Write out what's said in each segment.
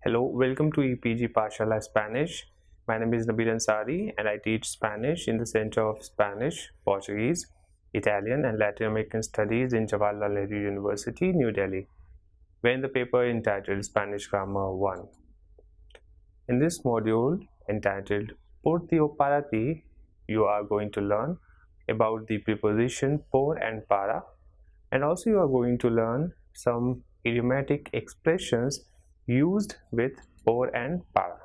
Hello, welcome to EPG Pashala Spanish. My name is Nabil Ansari and I teach Spanish in the Center of Spanish, Portuguese, Italian and Latin American Studies in Jawaharlal Nehru University, New Delhi. We're in the paper entitled Spanish Grammar 1. In this module entitled Por ti o para ti, you are going to learn about the preposition por and para, and also you are going to learn some idiomatic expressions used with por and para.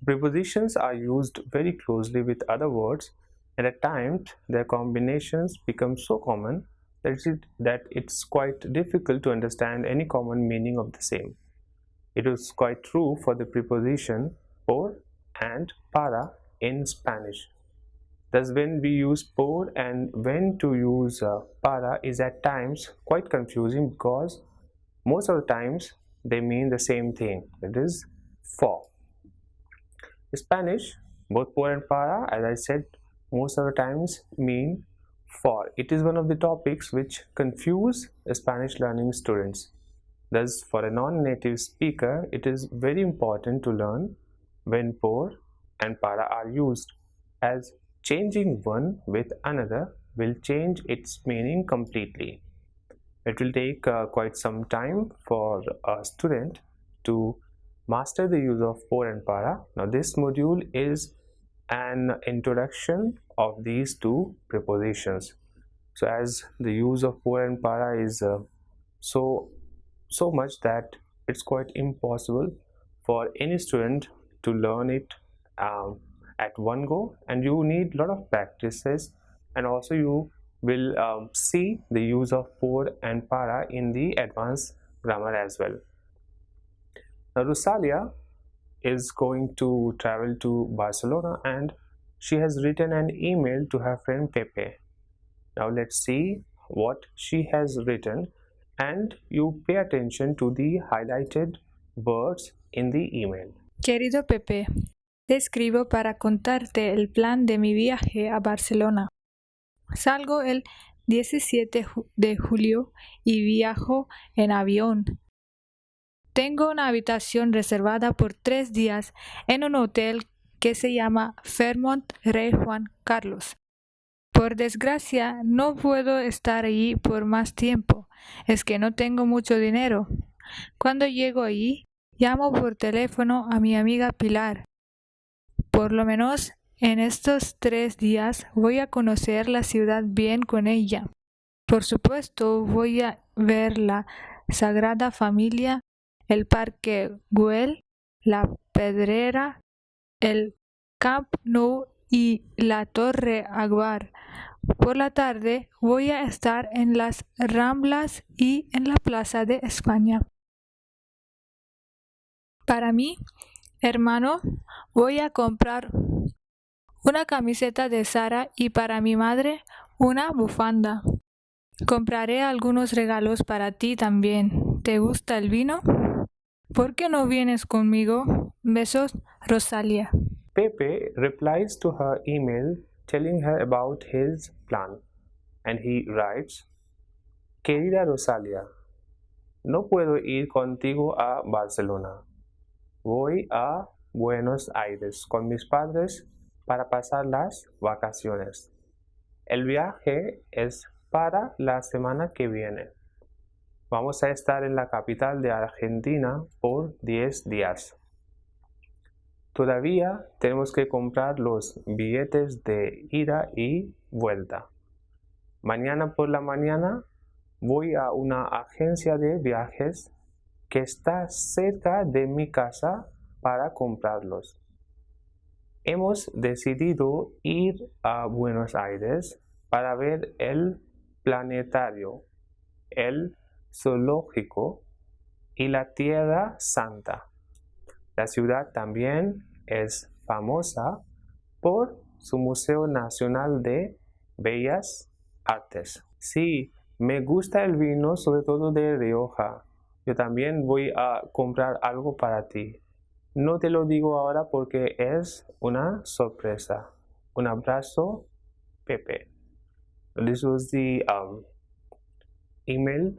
Prepositions are used very closely with other words, and at times their combinations become so common that it's quite difficult to understand any common meaning of the same. It is quite true for the preposition por and para in Spanish. Thus, when we use por and when to use para is at times quite confusing because most of the times they mean the same thing, that is for. In Spanish, both por and para, as I said, most of the times mean for. It is one of the topics which confuse Spanish learning students. Thus, for a non-native speaker, it is very important to learn when por and para are used, as changing one with another will change its meaning completely. It will take quite some time for a student to master the use of por and para. Now, this module is an introduction of these two prepositions. So, as the use of por and para is so much that it's quite impossible for any student to learn it at one go, and you need a lot of practices, and also you will see the use of por and para in the advanced grammar as well. Now, Rosalia is going to travel to Barcelona and she has written an email to her friend Pepe. Now, let's see what she has written, and you pay attention to the highlighted words in the email. Querido Pepe, te escribo para contarte el plan de mi viaje a Barcelona. Salgo el 17 de julio y viajo en avión. Tengo una habitación reservada por 3 días en un hotel que se llama Fairmont Rey Juan Carlos. Por desgracia, no puedo estar allí por más tiempo. Es que no tengo mucho dinero. Cuando llego allí, llamo por teléfono a mi amiga Pilar. Por lo menos en estos 3 días voy a conocer la ciudad bien con ella. Por supuesto, voy a ver la Sagrada Familia, el Parque Güell, la Pedrera, el Camp Nou y la Torre Agbar. Por la tarde voy a estar en las Ramblas y en la Plaza de España. Para mí, hermano, voy a comprar una camiseta de Zara y para mi madre una bufanda. Compraré algunos regalos para ti también. ¿Te gusta el vino? ¿Por qué no vienes conmigo? Besos, Rosalia. Pepe replies to her email telling her about his plan, and he writes, Querida Rosalia, no puedo ir contigo a Barcelona. Voy a Buenos Aires con mis padres para pasar las vacaciones. El viaje es para la semana que viene. Vamos a estar en la capital de Argentina por 10 días. Todavía tenemos que comprar los billetes de ida y vuelta. Mañana por la mañana voy a una agencia de viajes que está cerca de mi casa para comprarlos. Hemos decidido ir a Buenos Aires para ver el planetario, el zoológico y la Tierra Santa. La ciudad también es famosa por su Museo Nacional de Bellas Artes. Sí, me gusta el vino, sobre todo de Rioja. Yo también voy a comprar algo para ti. No te lo digo ahora porque es una sorpresa. Un abrazo, Pepe. This was the email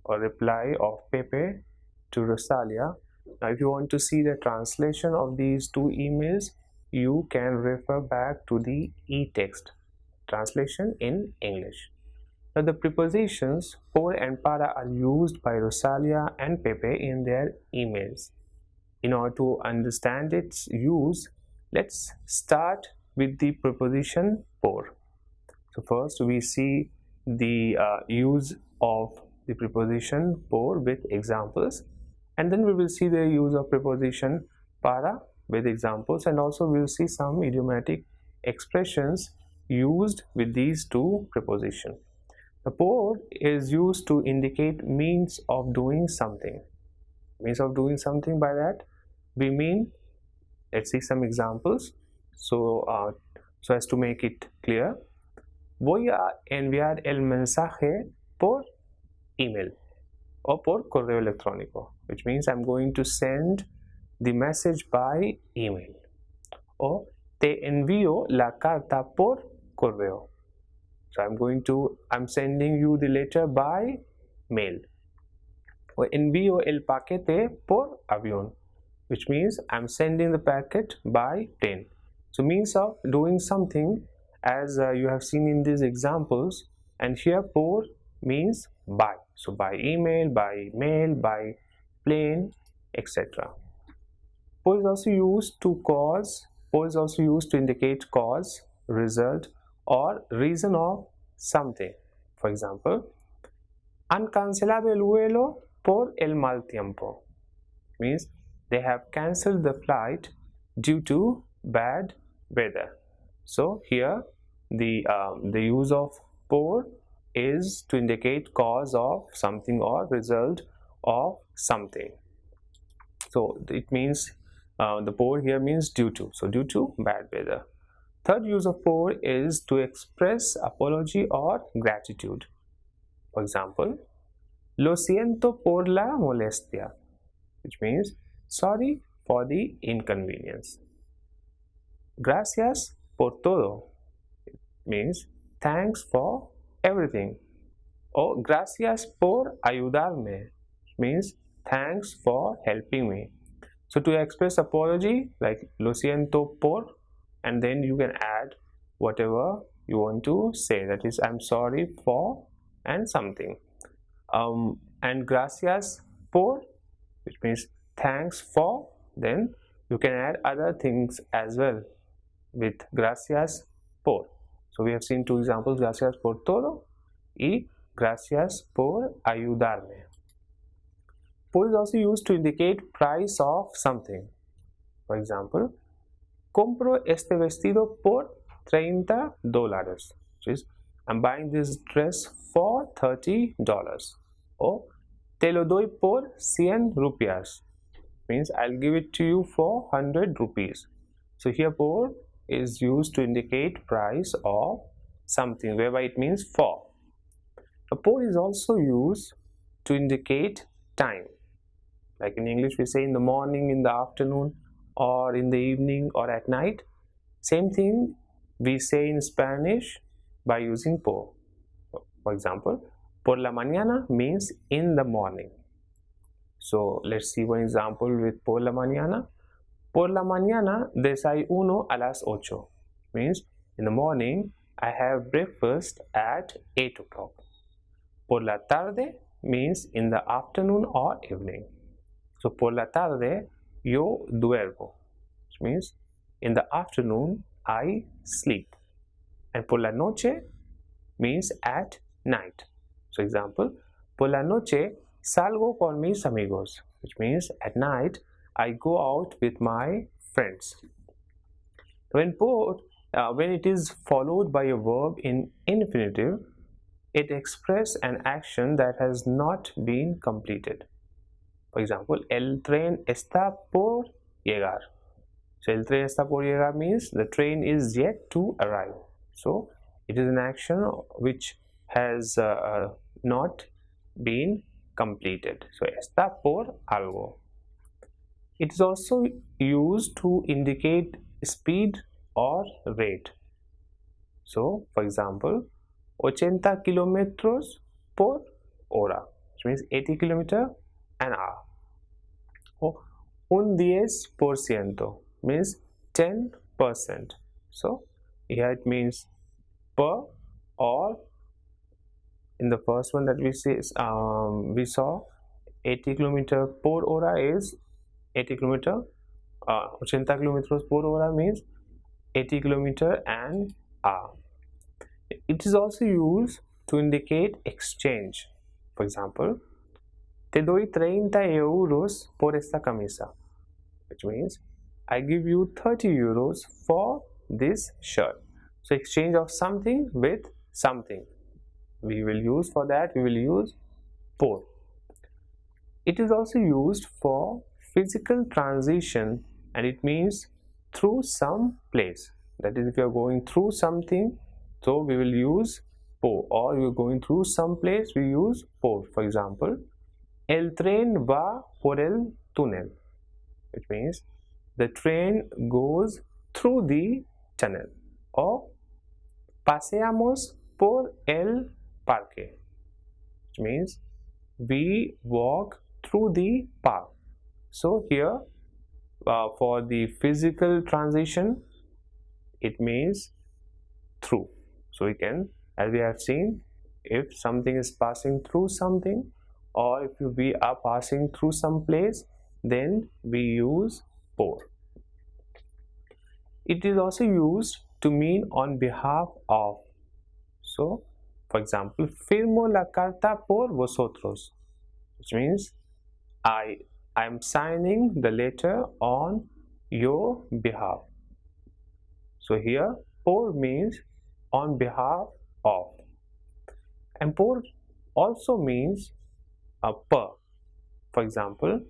or reply of Pepe to Rosalia Now, if you want to see the translation of these two emails, you can refer back to the e-text translation in English. Now, the prepositions por and para are used by Rosalia and Pepe in their emails. In order to understand its use, let's start with the preposition por. So first we see the use of the preposition por with examples, and then we will see the use of preposition para with examples, and also we will see some idiomatic expressions used with these two prepositions. The por is used to indicate means of doing something. Means of doing something, by that we mean, let's see some examples. So as to make it clear, voy a enviar el mensaje por email or por correo electrónico, which means I'm going to send the message by email. Or te envío la carta por correo. So I'm sending you the letter by mail. Or envío el paquete por avión, which means I'm sending the packet by plane. So means of doing something, as you have seen in these examples, and here por means by. So by email, by mail, by plane, etc. Por is also used to indicate cause, result, or reason of something. For example, han cancelado el vuelo por el mal tiempo. Means they have cancelled the flight due to bad weather. So here the use of por is to indicate cause of something or result of something. So it means the por here means due to. So due to bad weather. Third use of por is to express apology or gratitude. For example, lo siento por la molestia, which means sorry for the inconvenience. Gracias por todo means thanks for everything. Or gracias por ayudarme means thanks for helping me. So to express apology, like lo siento por, and then you can add whatever you want to say, that is I'm sorry for and something. And gracias por, which means thanks for, then you can add other things as well with gracias por. So we have seen two examples, gracias por todo y gracias por ayudarme. Por is also used to indicate price of something. For example, compro este vestido por $30, which is I'm buying this dress for $30. Or te lo doy por 100 rupias, means I'll give it to you for 100 rupees. So here por is used to indicate price of something, whereby it means for. A por is also used to indicate time. Like in English we say in the morning, in the afternoon, or in the evening, or at night. Same thing we say in Spanish by using por. For example, por la mañana means in the morning. So let's see one example with por la mañana. Por la mañana desayuno a las 8, means in the morning I have breakfast at 8 o'clock. Por la tarde means in the afternoon or evening. So por la tarde yo duermo, which means in the afternoon I sleep. And por la noche means at night. So example, por la noche salgo con mis amigos, which means at night I go out with my friends. When it is followed by a verb in infinitive, it expresses an action that has not been completed. For example, el tren está por llegar. So el tren está por llegar means the train is yet to arrive. So it is an action which has not been completed. So está por algo. It is also used to indicate speed or rate. So for example, 80 kilómetros por hora, which means 80 km an hour. Or Un 10% means 10%. So here it means per, or in the first one that we saw 80 kilometer por hora is 80 kilometer, 80 kilometers por hora means 80 kilometer an hour. It is also used to indicate exchange. For example, te doy 30 euros por esta camisa, which means I give you 30 euros for this shirt. So exchange of something with something. We will use por. It is also used for physical transition, and it means through some place. That is, if you are going through something, so we will use por, or you are going through some place, we use por. For example, el tren va por el túnel, which means the train goes through the tunnel. Or paseamos por el parque, which means we walk through the park. So here for the physical transition, it means through. So we can, as we have seen, if something is passing through something, or if we are passing through some place, then we use por. It is also used to mean on behalf of. So for example, firmo la carta por vosotros, which means I am signing the letter on your behalf. So here por means on behalf of, and por also means per. For example,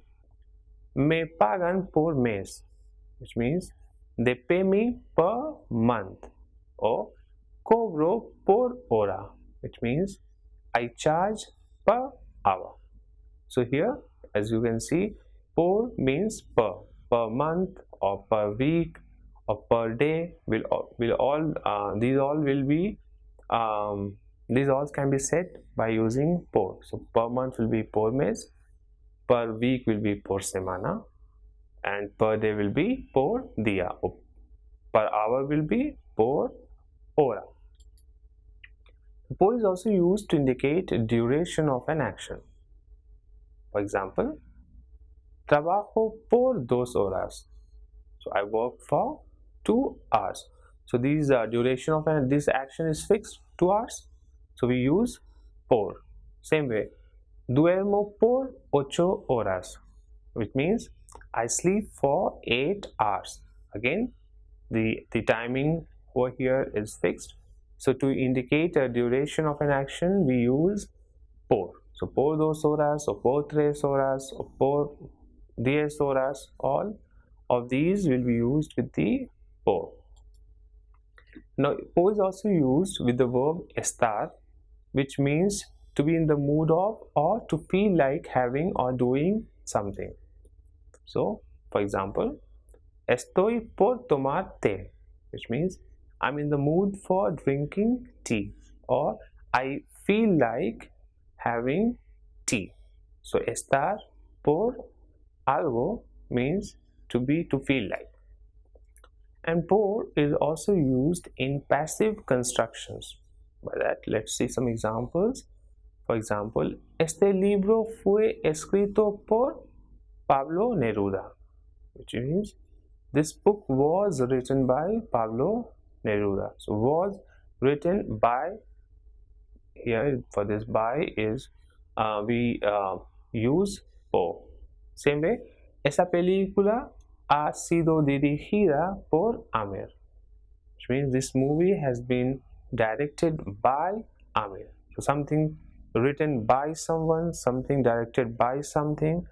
me pagan por mes, which means they pay me per month. Or cobro por hora, which means I charge per hour. So here, as you can see, por means per month or per week or per day. These all can be said by using por. So per month will be por mes, per week will be por semana, and per day will be por día. Per hour will be por hora. Por is also used to indicate duration of an action. For example, trabajo por 2 horas. So I work for 2 hours. So this duration of this action is fixed, 2 hours. So we use por. Same way, duermo por 8 horas, which means I sleep for 8 hours. Again, the timing over here is fixed. So to indicate a duration of an action, we use por. So por 2 horas, or por 3 horas, or por 10 horas, all of these will be used with the por. Now por is also used with the verb estar, which means to be in the mood of, or to feel like having or doing something. So for example, estoy por tomar té, which means I'm in the mood for drinking tea, or I feel like having tea. So estar por algo means to be, to feel like. And por is also used in passive constructions. By that, let's see some examples. For example, este libro fue escrito por Pablo Neruda, which means this book was written by Pablo Neruda. So was written by, here for this by is we use por. Same way, esa película ha sido dirigida por Amir, which means this movie has been directed by Amir. So something written by someone, something directed by something,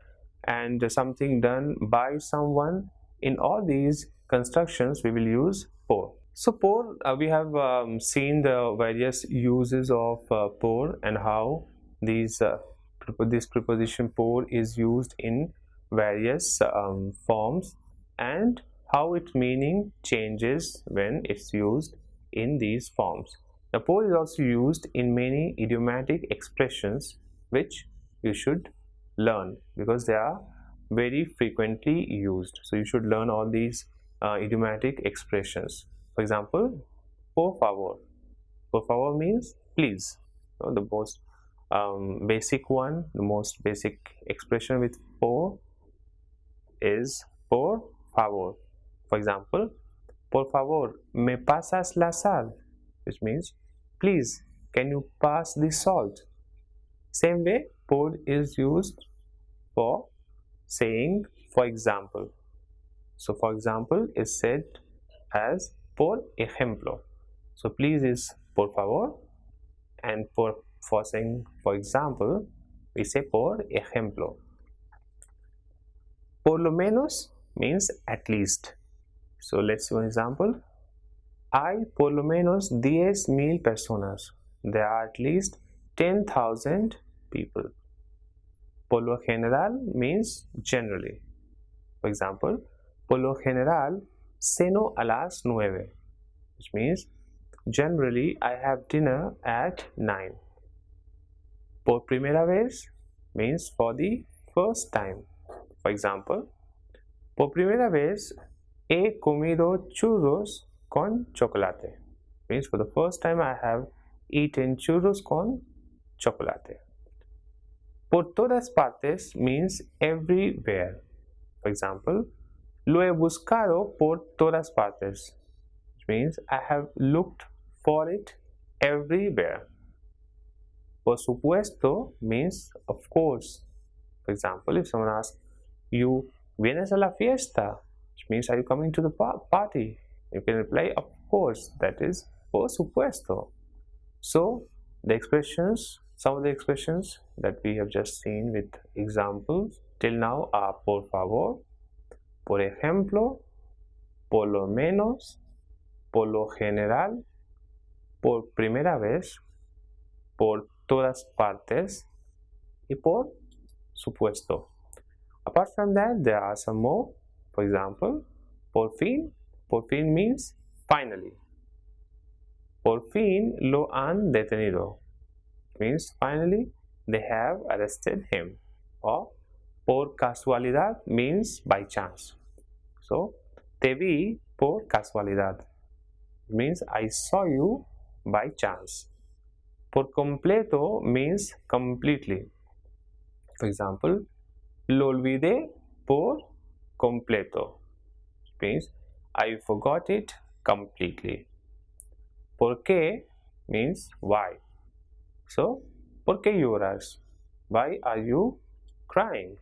and something done by someone. In all these constructions, we will use por. So por, we have seen the various uses of por, and how this preposition por is used in various forms, and how its meaning changes when it's used in these forms. The por is also used in many idiomatic expressions, which you should learn because they are very frequently used. So you should learn all these idiomatic expressions. For example, por favor. Por favor means please. So the most basic one, the most basic expression with por is por favor. For example, por favor, me pasas la sal, which means please, can you pass the salt? Same way, por is used for saying for example. So for example is said as por ejemplo. So please is por favor, and for saying for example we say por ejemplo. Por lo menos means at least. So let's see one example. Hay por lo menos 10,000 personas. There are at least 10,000 people. Por lo general means generally. For example, por lo general ceno a las 9, which means generally I have dinner at 9. Por primera vez means for the first time. For example, por primera vez he comido churros con chocolate. Means for the first time I have eaten churros con chocolate. Por todas partes means everywhere. For example, lo he buscado por todas partes, which means I have looked for it everywhere. Por supuesto means of course. For example, if someone asks you, ¿vienes a la fiesta? Which means, are you coming to the party? You can reply, of course, that is por supuesto. So the expressions, some of the expressions that we have just seen with examples till now are por favor, por ejemplo, por lo menos, por lo general, por primera vez, por todas partes y por supuesto. Apart from that, there are some more. For example, por fin means finally. Por fin lo han detenido, means finally they have arrested him. Or por casualidad means by chance. So te vi por casualidad means I saw you by chance. Por completo means completely. For example, lo olvidé por completo means I forgot it completely. ¿Por qué means why. So, ¿por qué lloras? Why are you crying?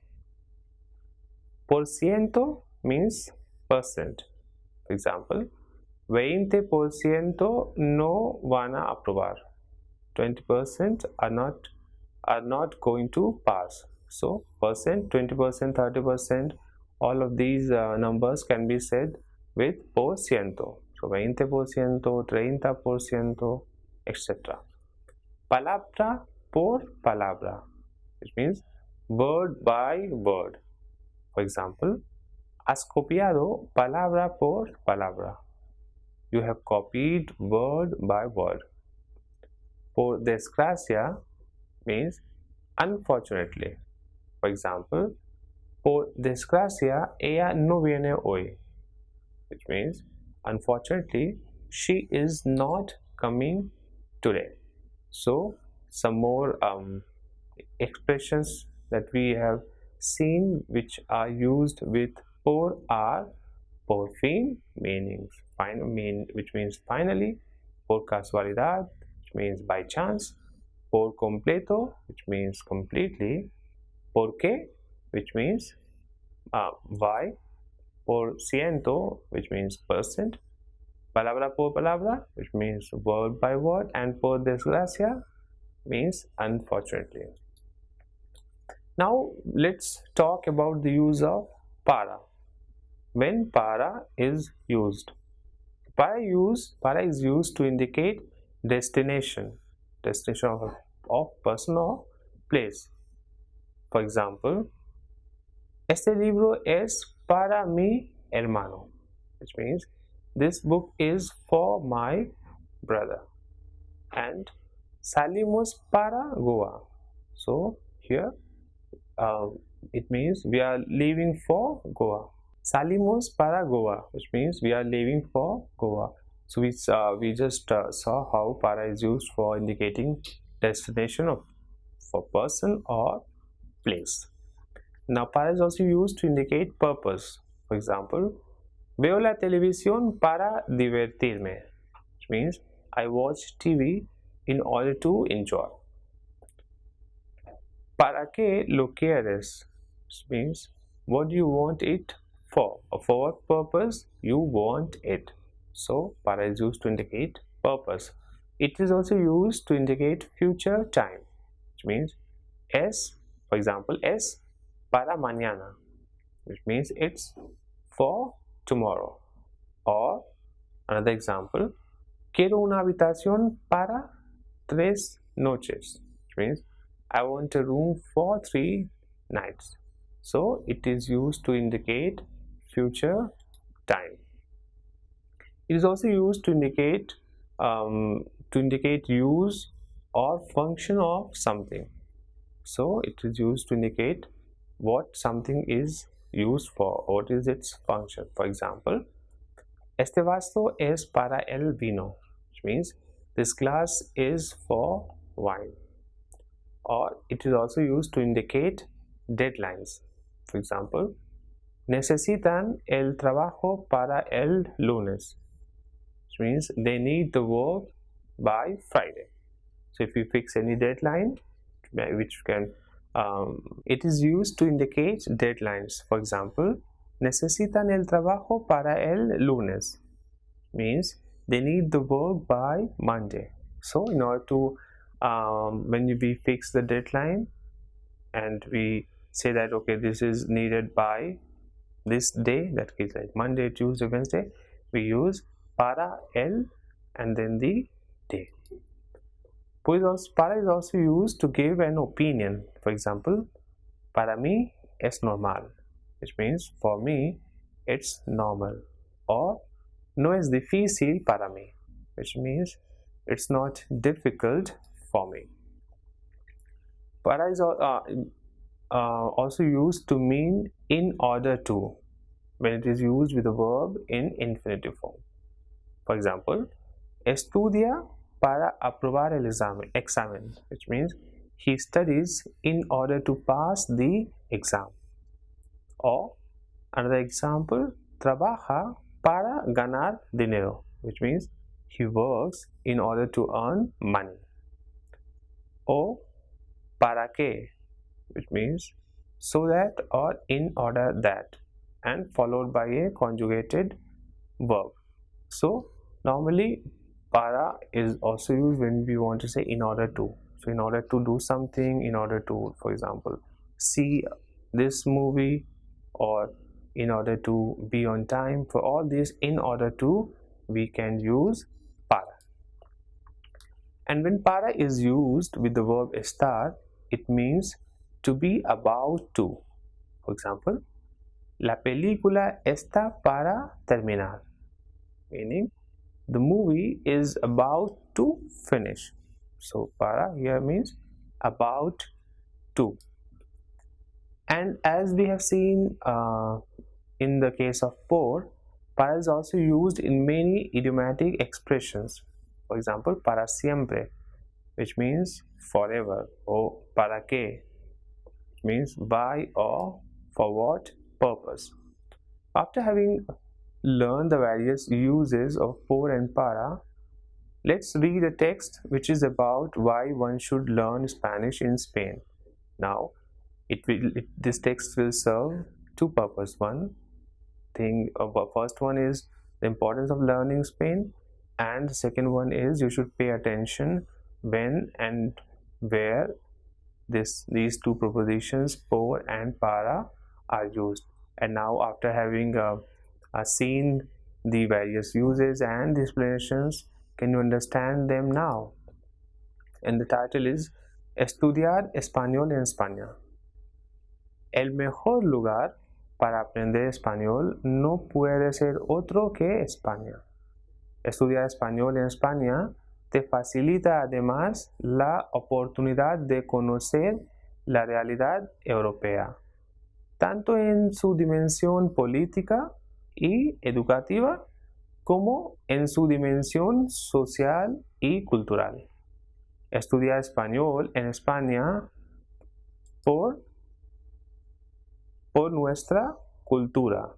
Por ciento means percent. For example, 20% no van a aprobar. 20% are not going to pass. So percent, 20%, 30%, all of these numbers can be said with por ciento. So 20%, 30%, etc. Palabra por palabra, which means word by word. For example, has copiado palabra por palabra. You have copied word by word. Por desgracia means unfortunately. For example, por desgracia ella no viene hoy, which means unfortunately she is not coming today. So some more expressions that we have seen which are used with por are por fin which means finally, por casualidad which means by chance, por completo which means completely, por qué which means why, por ciento which means percent, palabra por palabra which means word by word, and por desgracia means unfortunately. Now let's talk about the use of para. When para is used, para is used to indicate destination of person or place. For example, este libro es para mi hermano, which means this book is for my brother. And salimos para Goa. So here it means we are leaving for Goa. Salimos para Goa, which means we are leaving for Goa. So we just saw how para is used for indicating destination of for person or place. Now para is also used to indicate purpose. For example, veo la televisión para divertirme, which means I watch TV in order to enjoy. ¿Para qué lo quieres? Which means what do you want it for? Or for what purpose you want it? So para is used to indicate purpose. It is also used to indicate future time, which means es, for example, es para mañana, which means it's for tomorrow. Or another example, quiero una habitación para 3 noches, which means I want a room for 3 nights. So it is used to indicate future time. It is also used to indicate use or function of something. So it is used to indicate what something is used for, what is its function. For example, este vaso es para el vino, which means this glass is for wine. Or it is also used to indicate deadlines. For example, necesitan el trabajo para el lunes, which means they need the work by Friday. So if you fix any deadline, which can it is used to indicate deadlines. For example, necesitan el trabajo para el lunes, means they need the work by Monday. So in order to when we fix the deadline and we say that okay, this is needed by this day, that is like Monday, Tuesday, Wednesday, we use para el and then the day. Para is also used to give an opinion. For example, para mí es normal, which means for me it's normal. Or no es difícil para mí, which means it's not difficult for me. Para is also used to mean in order to, when it is used with the verb in infinitive form. For example, estudia para aprobar el examen, which means he studies in order to pass the exam. Or another example, trabaja para ganar dinero, which means he works in order to earn money. Or para qué, which means so that or in order that, and followed by a conjugated verb. So normally para is also used when we want to say in order to. So in order to do something, in order to, for example, see this movie, or in order to be on time. For all these in order to, we can use para. And when para is used with the verb estar, it means to be about to. For example, la película está para terminar, meaning the movie is about to finish. So para here means about to. And as we have seen in the case of por, para is also used in many idiomatic expressions. For example, para siempre, which means forever, or para qué, which means why or for what purpose. After having learned the various uses of por and para, let's read a text which is about why one should learn Spanish in Spain. Now, this text will serve two purposes. First one is the importance of learning Spain, and the second one is you should pay attention when and where these two prepositions por and para are used. And now, after having seen the various uses and the explanations, can you understand them now? And the title is Estudiar Español en España. El mejor lugar para aprender español no puede ser otro que España. Estudiar español en España te facilita además la oportunidad de conocer la realidad europea. tanto en su dimensión política y educativa como en su dimensión social y cultural. Estudia español en España por, por nuestra cultura.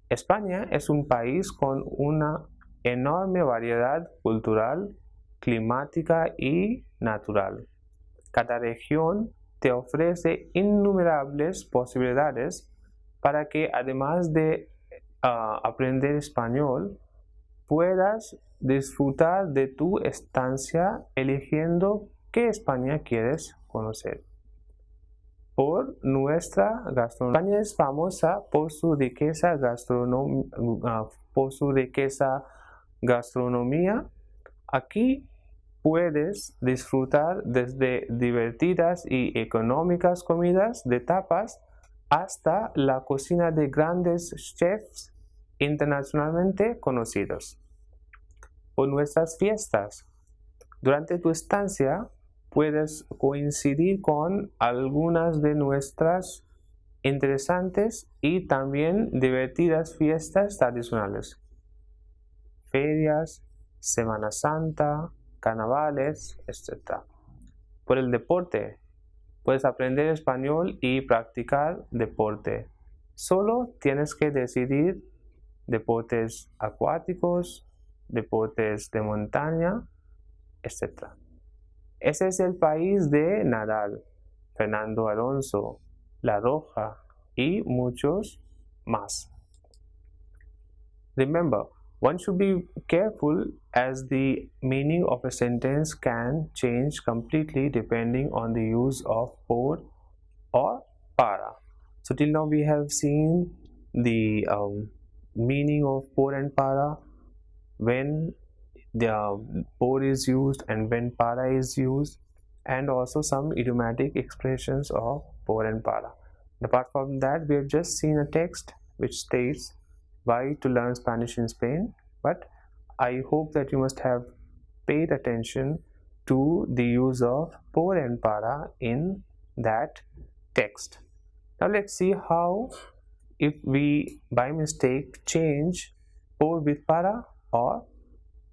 España es un país con una enorme variedad cultural, climática y natural. Cada región te ofrece innumerables posibilidades para que además de aprender español, puedas disfrutar de tu estancia eligiendo qué España quieres conocer. Por nuestra gastronomía. España es famosa por su riqueza gastronomía. Aquí puedes disfrutar desde divertidas y económicas comidas de tapas hasta la cocina de grandes chefs internacionalmente conocidos. Por nuestras fiestas. Durante tu estancia puedes coincidir con algunas de nuestras interesantes y también divertidas fiestas tradicionales. Ferias, Semana Santa, carnavales, etc. Por el deporte, puedes aprender español y practicar deporte. Solo tienes que decidir deportes acuáticos, deportes de montaña, etc. Ese es el país de Nadal, Fernando Alonso, La Roja y muchos más. Remember, one should be careful as the meaning of a sentence can change completely depending on the use of por or para. So till now we have seen the meaning of por and para, when the por is used and when para is used, and also some idiomatic expressions of por and para. Apart from that, we have just seen a text which states why to learn Spanish in Spain, but I hope that you must have paid attention to the use of por and para in that text. Now let's see how, if we by mistake change por with para or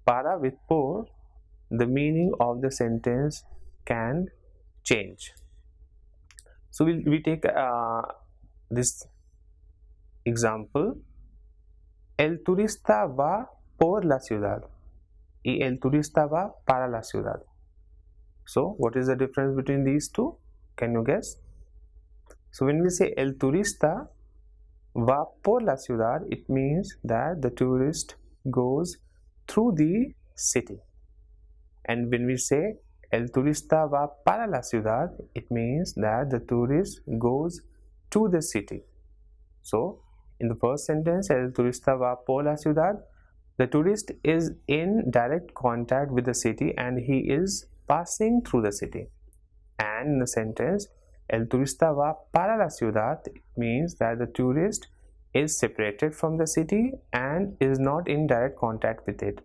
para with por, the meaning of the sentence can change. So we take this example. El turista va por la ciudad y el turista va para la ciudad. So what is the difference between these two? Can you guess? So when we say el turista va por la ciudad, it means that the tourist goes through the city. And when we say el turista va para la ciudad, it means that the tourist goes to the city. So in the first sentence, el turista va por la ciudad, the tourist is in direct contact with the city and he is passing through the city. And in the sentence, el turista va para la ciudad, it means that the tourist is separated from the city and is not in direct contact with it.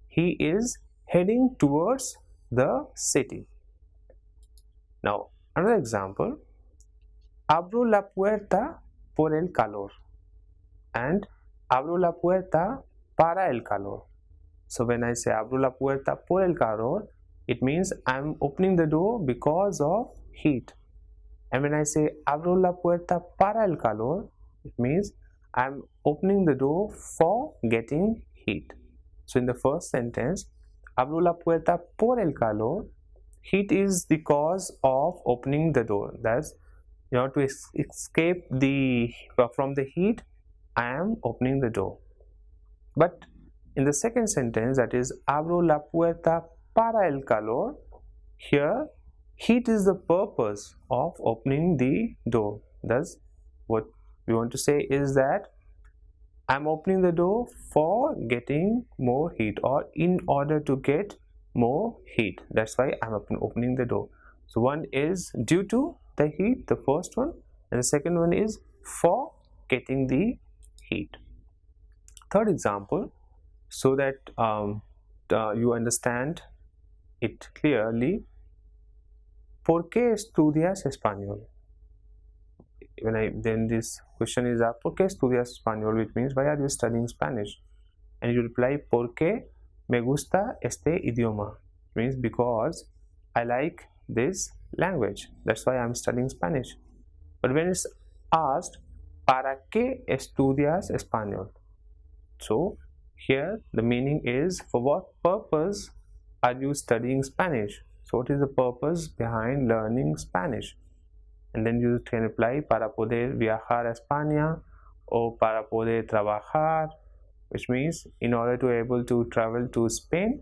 He is heading towards the city. Now, another example. Abro la puerta por el calor and abro la puerta para el calor. So when I say abro la puerta por el calor, it means I'm opening the door because of heat. And when I say abro la puerta para el calor, it means I'm opening the door for getting heat. So in the first sentence, abro la puerta por el calor, heat is the cause of opening the door. That's, to escape from the heat, I am opening the door. But in the second sentence, that is abro la puerta para el calor, here heat is the purpose of opening the door. Thus, what we want to say is that I'm opening the door for getting more heat, or in order to get more heat. That's why I'm opening the door. So one is due to the heat, the first one, and the second one is for getting the heat. Third example, so that you understand it clearly. ¿Por qué estudias español? Then this question is ¿por qué estudias español? Which means why are you studying Spanish? And you reply porque me gusta este idioma. It means because I like this language. That's why I'm studying Spanish. But when it's asked ¿para qué estudias español? So here the meaning is for what purpose are you studying Spanish? So what is the purpose behind learning Spanish? And then you can reply para poder viajar a España or para poder trabajar, which means in order to be able to travel to Spain.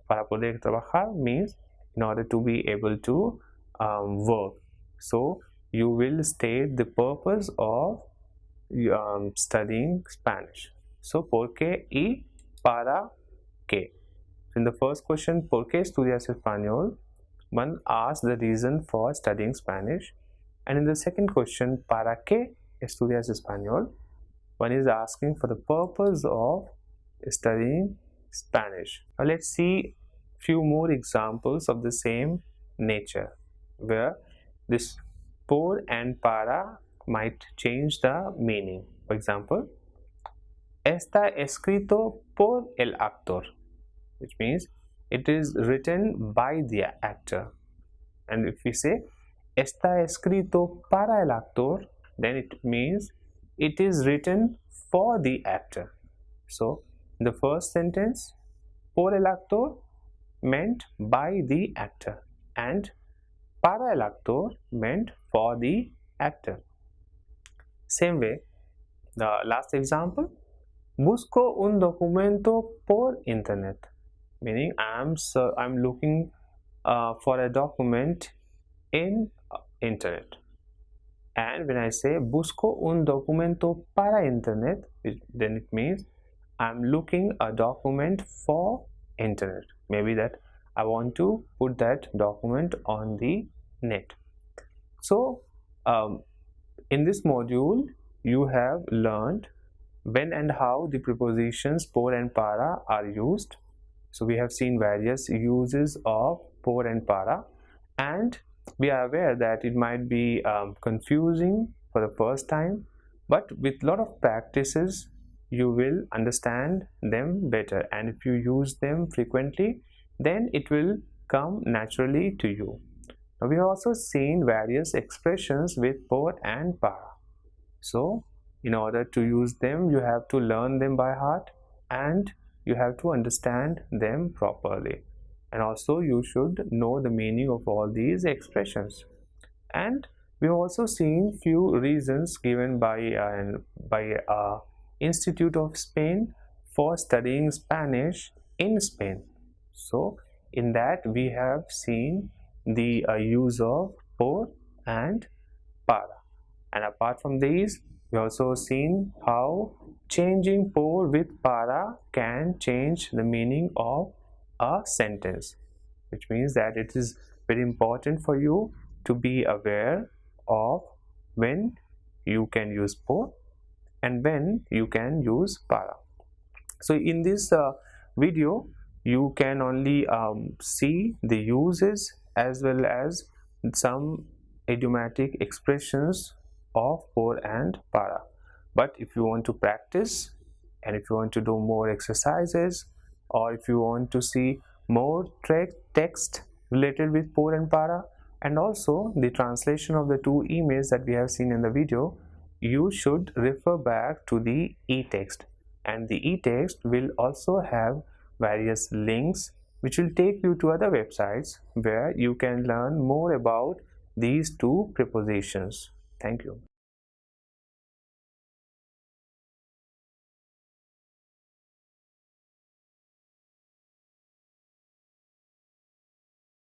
Para poder trabajar means in order to be able to work. So you will state the purpose of studying Spanish. So ¿por qué y para qué? In the first question, ¿por qué estudias español? One asks the reason for studying Spanish. And in the second question, ¿para qué estudias español? One is asking for the purpose of studying Spanish. Now let's see few more examples of the same nature where this por and para might change the meaning. For example, está escrito por el actor, which means it is written by the actor. And if we say está escrito para el actor, then it means it is written for the actor. So in the first sentence, por el actor meant by the actor and para el actor meant for the actor. Same way, the last example, busco un documento por internet, meaning I'm looking for a document in internet. And when I say busco un documento para internet, then it means I'm looking a document for internet. Maybe that I want to put that document on the net. So in this module you have learned when and how the prepositions por and para are used. So we have seen various uses of por and para, and we are aware that it might be confusing for the first time, but with a lot of practices you will understand them better, and if you use them frequently then it will come naturally to you. Now we have also seen various expressions with por and para. So in order to use them you have to learn them by heart and you have to understand them properly, and also you should know the meaning of all these expressions. And we have also seen few reasons given by Institute of Spain for studying Spanish in Spain. So in that we have seen the use of por and para, and apart from these we also seen how changing por with para can change the meaning of a sentence, which means that it is very important for you to be aware of when you can use por and when you can use para. So in this video you can only see the uses as well as some idiomatic expressions of por and para. But if you want to practice and if you want to do more exercises, or if you want to see more text related with por and para, and also the translation of the two emails that we have seen in the video, you should refer back to the e-text, and the e-text will also have various links which will take you to other websites where you can learn more about these two prepositions. Thank you.